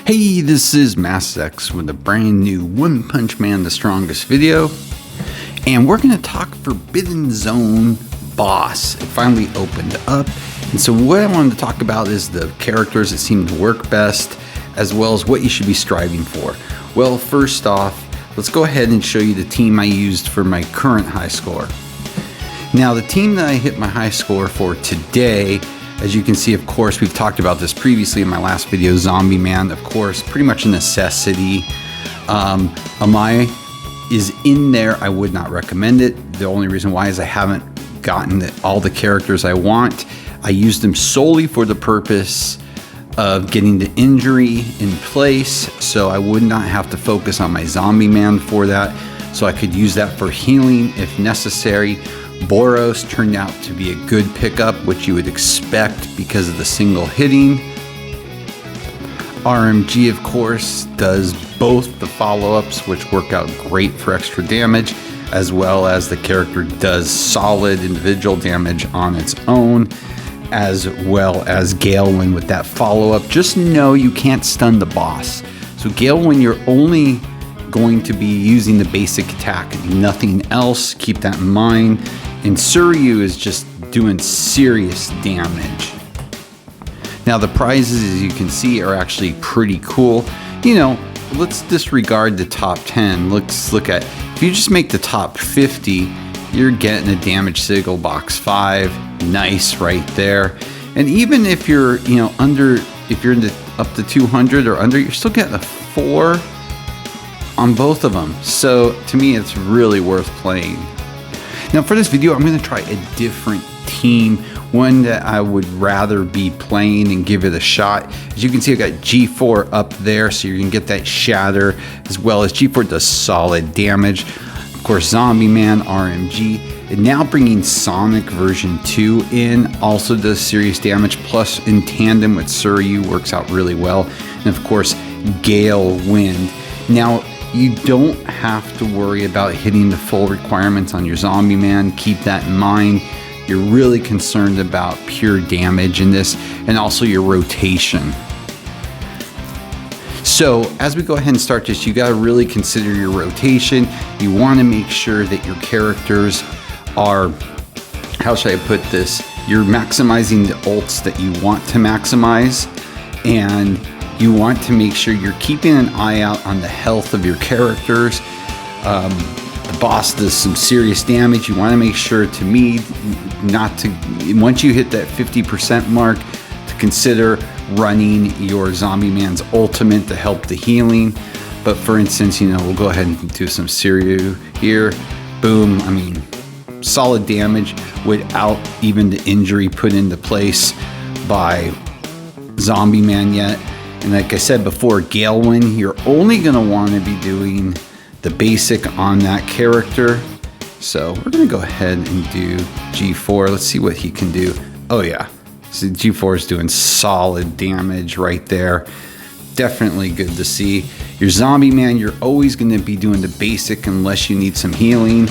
Hey, this is MassX with a brand new One Punch Man the Strongest video. And we're going to talk Forbidden Zone boss. It finally opened up. And so what I wanted to talk about is the characters that seem to work best, as well as what you should be striving for. Well, first off, let's go ahead and show you the team I used for my current high score. Now, the team that I hit my high score for today, as you can see, of course, we've talked about this previously in my last video, Zombie Man, of course, pretty much a necessity. Amai is in there. I would not recommend it. The only reason why is I haven't gotten all the characters I want. I used them solely for the purpose of getting the injury in place, so I would not have to focus on my Zombie Man for that, so I could use that for healing if necessary. Boros turned out to be a good pickup, which you would expect because of the single hitting. RMG, of course, does both the follow-ups, which work out great for extra damage, as well as the character does solid individual damage on its own, as well as Galewind with that follow-up. Just know you can't stun the boss. So Galewind, you're only going to be using the basic attack, nothing else. Keep that in mind. And Suryu is just doing serious damage. Now the prizes, as you can see, are actually pretty cool. You know, let's disregard the top 10. Let's look at, if you just make the top 50, you're getting a damage signal box 5. Nice right there. And even if you're, you know, under, if you're in the up to 200 or under, you're still getting a 4 on both of them. So to me, it's really worth playing. Now for this video, I'm going to try a different team, one that I would rather be playing and give it a shot. As you can see, I got G4 up there, so you're going to get that shatter, as well as G4 does solid damage. Of course, Zombie Man, RMG, and now bringing Sonic version 2 in, also does serious damage, plus in tandem with Suryu works out really well. And of course, Galewind. Now, you don't have to worry about hitting the full requirements on your Zombie Man. Keep that in mind. You're really concerned about pure damage in this, and also your rotation. So as we go ahead and start this, you got to really consider your rotation. You want to make sure that your characters are, how should I put this? You're maximizing the ults that you want to maximize, and you want to make sure you're keeping an eye out on the health of your characters. The boss does some serious damage. You want to make sure, to me, not to, once you hit that 50% mark, to consider running your Zombie Man's ultimate to help the healing. But for instance, you know, we'll go ahead and do some Suryu here. Boom. I mean, solid damage without even the injury put into place by Zombie Man yet. And like I said before, Galewind, you're only going to want to be doing the basic on that character. So we're going to go ahead and do G4. Let's see what he can do. Oh yeah, so G4 is doing solid damage right there. Definitely good to see. Your Zombie Man, you're always going to be doing the basic unless you need some healing.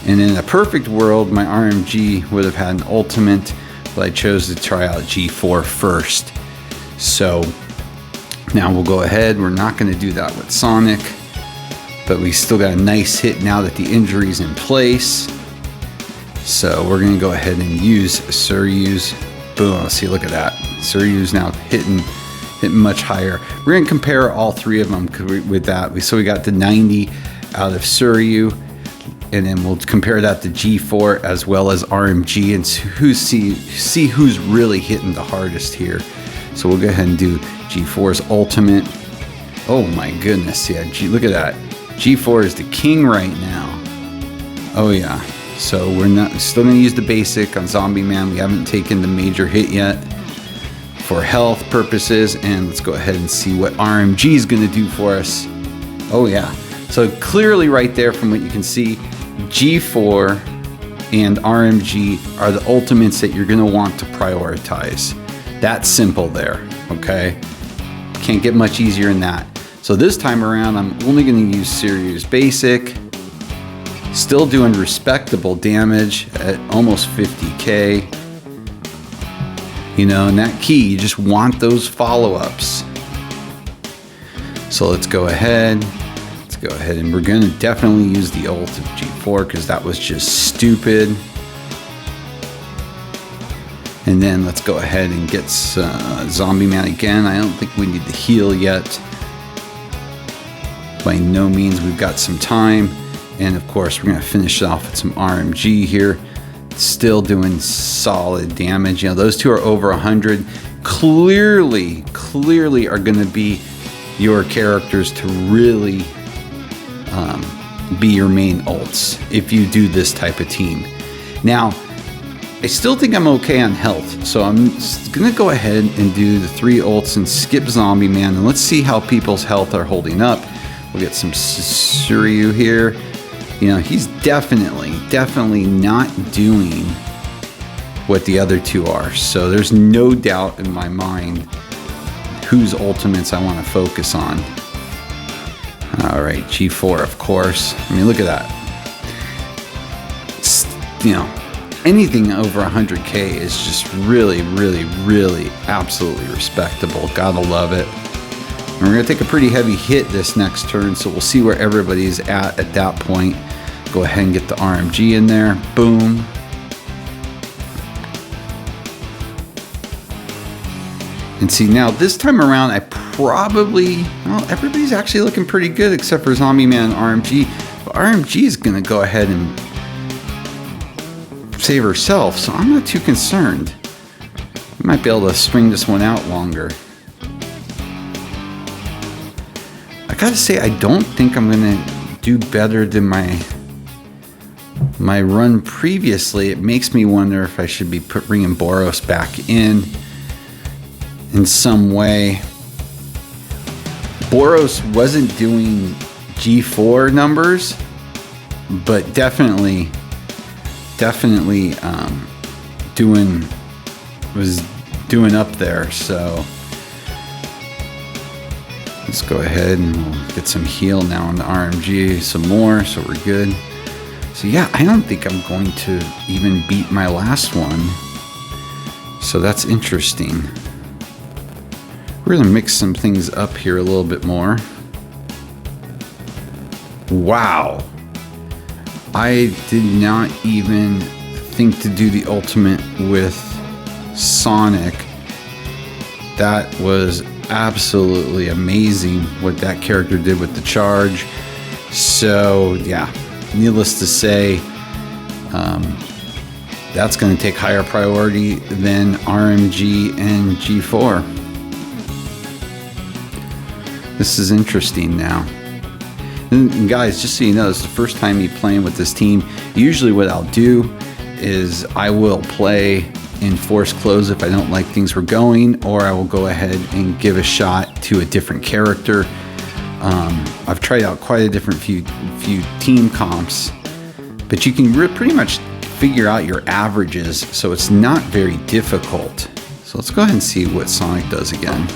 And in a perfect world, my RMG would have had an ultimate, but I chose to try out G4 first. So now we'll go ahead. We're not going to do that with Sonic, but we still got a nice hit now that the injury's in place. So we're going to go ahead and use Suryu's. Boom. See, look at that. Suryu's now hitting much higher. We're going to compare all three of them with that. So we got the 90 out of Suryu, and then we'll compare that to G4 as well as RMG and see who's really hitting the hardest here. So we'll go ahead and do G4's ultimate. Oh my goodness, yeah, look at that. G4 is the king right now. Oh yeah, so we're still gonna use the basic on Zombie Man. We haven't taken the major hit yet for health purposes. And let's go ahead and see what RMG is gonna do for us. Oh yeah, so clearly right there from what you can see, G4 and RMG are the ultimates that you're gonna want to prioritize. That's simple there, okay? Can't get much easier than that. So this time around, I'm only going to use Suryu's basic. Still doing respectable damage at almost 50k. You know, and that key, you just want those follow-ups. So let's go ahead. And we're going to definitely use the ult of G4 because that was just stupid. And then let's go ahead and get Zombie Man again. I don't think we need to heal yet. By no means, we've got some time. And of course, we're going to finish it off with some RMG here. Still doing solid damage. You know, those two are over 100. Clearly are going to be your characters to really be your main ults if you do this type of team. Now, I still think I'm okay on health, so I'm gonna go ahead and do the 3 ults and skip Zombie Man, and let's see how people's health are holding up. We'll get some Suryu here. You know, he's definitely not doing what the other two are, so there's no doubt in my mind whose ultimates I want to focus on. All right, G4, of course. I mean, look at that. You know, anything over 100K is just really absolutely respectable. Gotta love it. And we're gonna take a pretty heavy hit this next turn, so we'll see where everybody's at that point. Go ahead and get the RMG in there. Boom. And see, now this time around, I probably, well, everybody's actually looking pretty good except for Zombie Man and RMG. But RMG is gonna go ahead and save herself, so I'm not too concerned. I might be able to string this one out longer. I gotta say, I don't think I'm gonna do better than my run previously. It makes me wonder if I should be bringing Boros back in some way. Boros wasn't doing G4 numbers, but definitely was doing up there. So let's go ahead and we'll get some heal now on the RMG, some more, so we're good. So yeah, I don't think I'm going to even beat my last one, so that's interesting. We're gonna mix some things up here a little bit more. Wow. I did not even think to do the ultimate with Sonic. That was absolutely amazing what that character did with the charge. So yeah, needless to say, that's going to take higher priority than RMG and G4. This is interesting now. And guys, just so you know, this is the first time me playing with this team. Usually what I'll do is I will play in force close if I don't like things we're going, or I will go ahead and give a shot to a different character. I've tried out quite a different few team comps, but you can pretty much figure out your averages, so it's not very difficult. So let's go ahead and see what Sonic does again.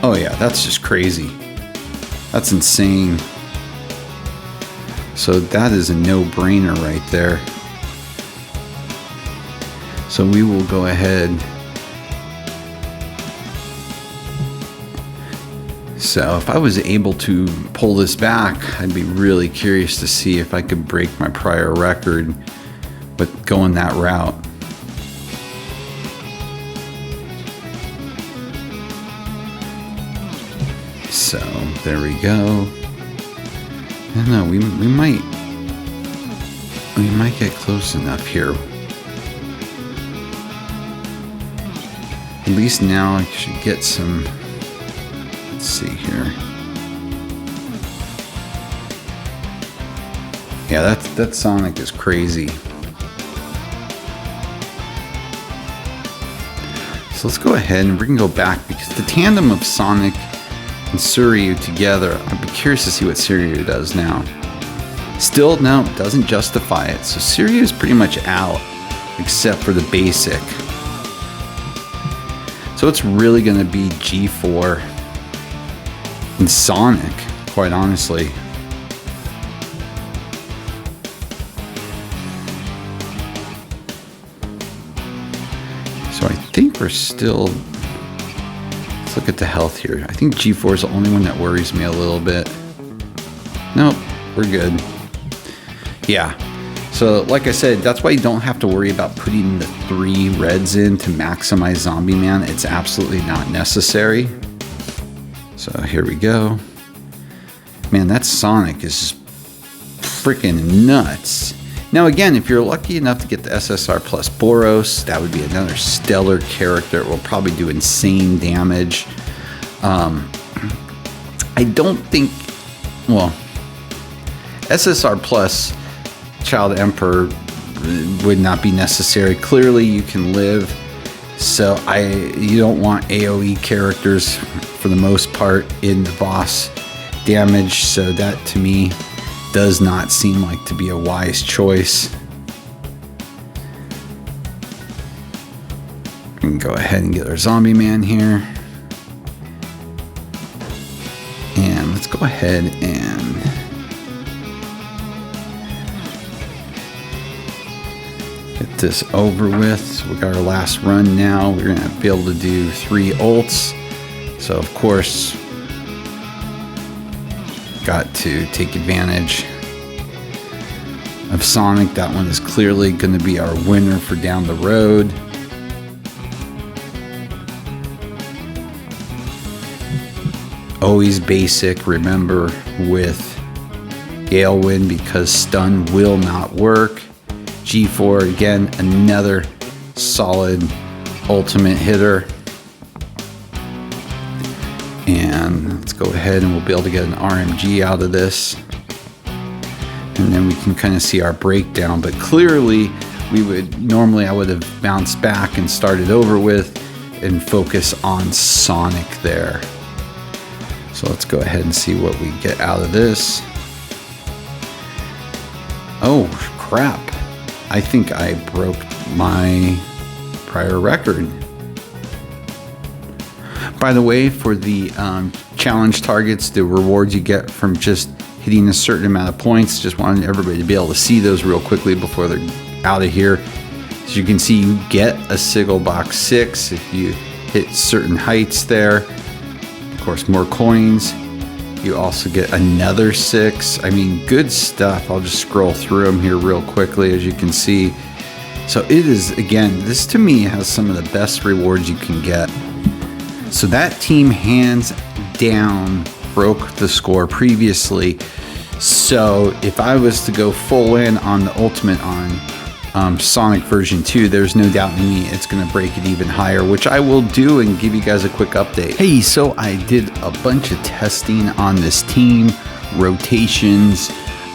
Oh yeah, that's just crazy. That's insane. So that is a no-brainer right there. So we will go ahead. So if I was able to pull this back, I'd be really curious to see if I could break my prior record with going that route. So there we go. I don't know, we might get close enough here. At least now I should get some. Let's see here. Yeah, that Sonic is crazy. So let's go ahead and we can go back, because the tandem of Sonic and Suryu together, I'd be curious to see what Suryu does now. Still, no, doesn't justify it. So Suryu is pretty much out, except for the basic. So it's really going to be G4 and Sonic, quite honestly. So I think we're still Let's look at the health here. I think G4 is the only one that worries me a little bit. Nope, we're good. Yeah. So like I said, that's why you don't have to worry about putting the 3 reds in to maximize Zombie Man. It's absolutely not necessary. So here we go. Man, that Sonic is freaking nuts. Now again, if you're lucky enough to get the SSR plus Boros, that would be another stellar character. It will probably do insane damage. I don't think, well, SSR plus Child Emperor would not be necessary. Clearly you can live, so you don't want AoE characters for the most part in the boss damage, so that to me does not seem like to be a wise choice. We can go ahead and get our Zombie Man here. And let's go ahead and get this over with. So we got our last run now. We're gonna be able to do 3 ults. So of course, got to take advantage of Sonic. That one is clearly going to be our winner for down the road. Always basic, remember, with Galewind, because stun will not work. G4, again, another solid ultimate hitter. And let's go ahead and we'll be able to get an RMG out of this. And then we can kind of see our breakdown. But clearly, I would have bounced back and started over with and focus on Sonic there. So let's go ahead and see what we get out of this. Oh, crap. I think I broke my prior record. By the way, for the challenge targets, the rewards you get from just hitting a certain amount of points, just wanted everybody to be able to see those real quickly before they're out of here. As you can see, you get a Sigil Box 6 if you hit certain heights there. Of course, more coins. You also get another 6. I mean, good stuff. I'll just scroll through them here real quickly, as you can see. So it is, again, this to me has some of the best rewards you can get. So that team hands down broke the score previously. So if I was to go full in on the ultimate on Sonic version 2, there's no doubt in me it's going to break it even higher, which I will do and give you guys a quick update. Hey, so I did a bunch of testing on this team, rotations,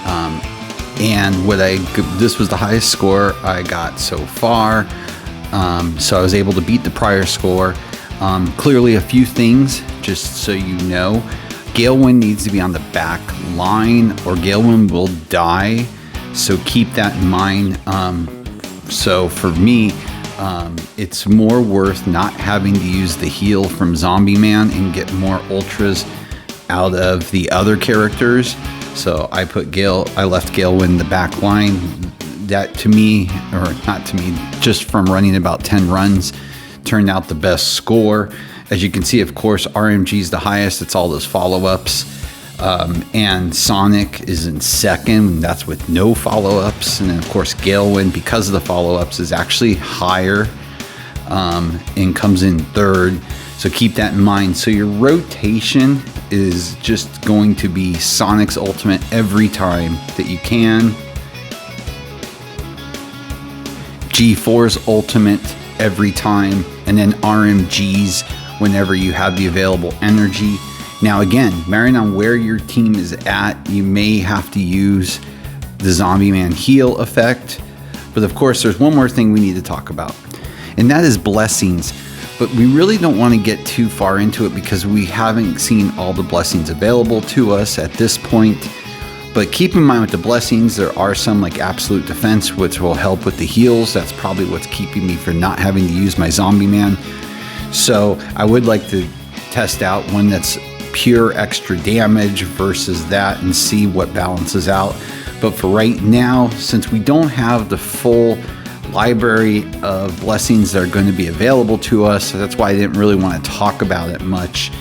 and this was the highest score I got so far. So I was able to beat the prior score. Clearly a few things, just so you know. Galewind needs to be on the back line or Galewind will die. So keep that in mind. So for me, it's more worth not having to use the heal from Zombie Man and get more ultras out of the other characters. So I left Galewind in the back line. That to me, or not to me, just from running about 10 runs, turned out the best score. As you can see, of course, RMG is the highest. It's all those follow-ups. And Sonic is in second. That's with no follow-ups. And then, of course, Galewind, because of the follow-ups, is actually higher and comes in third. So keep that in mind. So your rotation is just going to be Sonic's ultimate every time that you can. G4's ultimate every time, and then RMGs whenever you have the available energy. Now again, varying on where your team is at, you may have to use the Zombie Man heal effect. But of course, there's one more thing we need to talk about, and that is blessings. But we really don't want to get too far into it because we haven't seen all the blessings available to us at this point. But keep in mind with the blessings, there are some like Absolute Defense, which will help with the heals. That's probably what's keeping me from not having to use my Zombie Man. So I would like to test out one that's pure extra damage versus that and see what balances out. But for right now, since we don't have the full library of blessings that are going to be available to us. So that's why I didn't really want to talk about it much.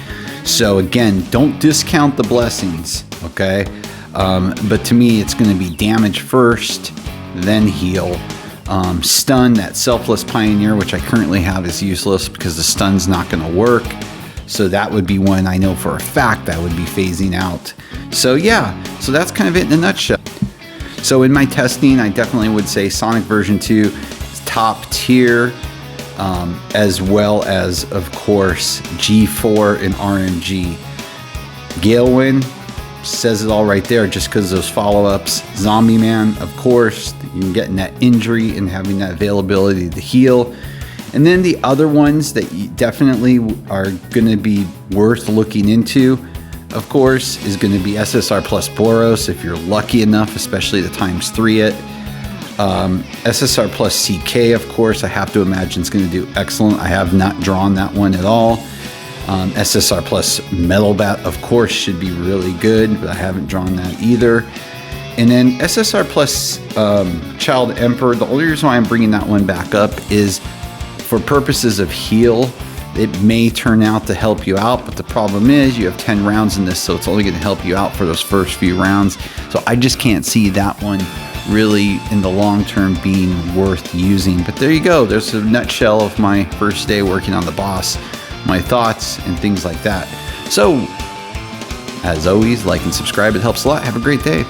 So again, don't discount the blessings, okay? But to me, it's going to be damage first, then heal. Stun, that selfless pioneer, which I currently have, is useless because the stun's not going to work. So that would be one I know for a fact I would be phasing out. So yeah, so that's kind of it in a nutshell. So in my testing, I definitely would say Sonic version 2 is top tier, as well as, of course, G4 and RMG. Galewind says it all right there just because those follow-ups. Zombie Man, of course, you getting that injury and having that availability to heal. And then the other ones that you definitely are going to be worth looking into, of course, is going to be SSR plus Boros if you're lucky enough, especially the ×3 it. SSR plus CK, of course, I have to imagine it's going to do excellent. I have not drawn that one at all. SSR plus Metal Bat, of course, should be really good, but I haven't drawn that either. And then SSR plus Child Emperor, the only reason why I'm bringing that one back up is for purposes of heal. It may turn out to help you out, but the problem is you have 10 rounds in this, so it's only going to help you out for those first few rounds. So I just can't see that one really in the long term being worth using. But there you go. There's a nutshell of my first day working on the boss, my thoughts and things like that. So as always, like and subscribe. It helps a lot. Have a great day.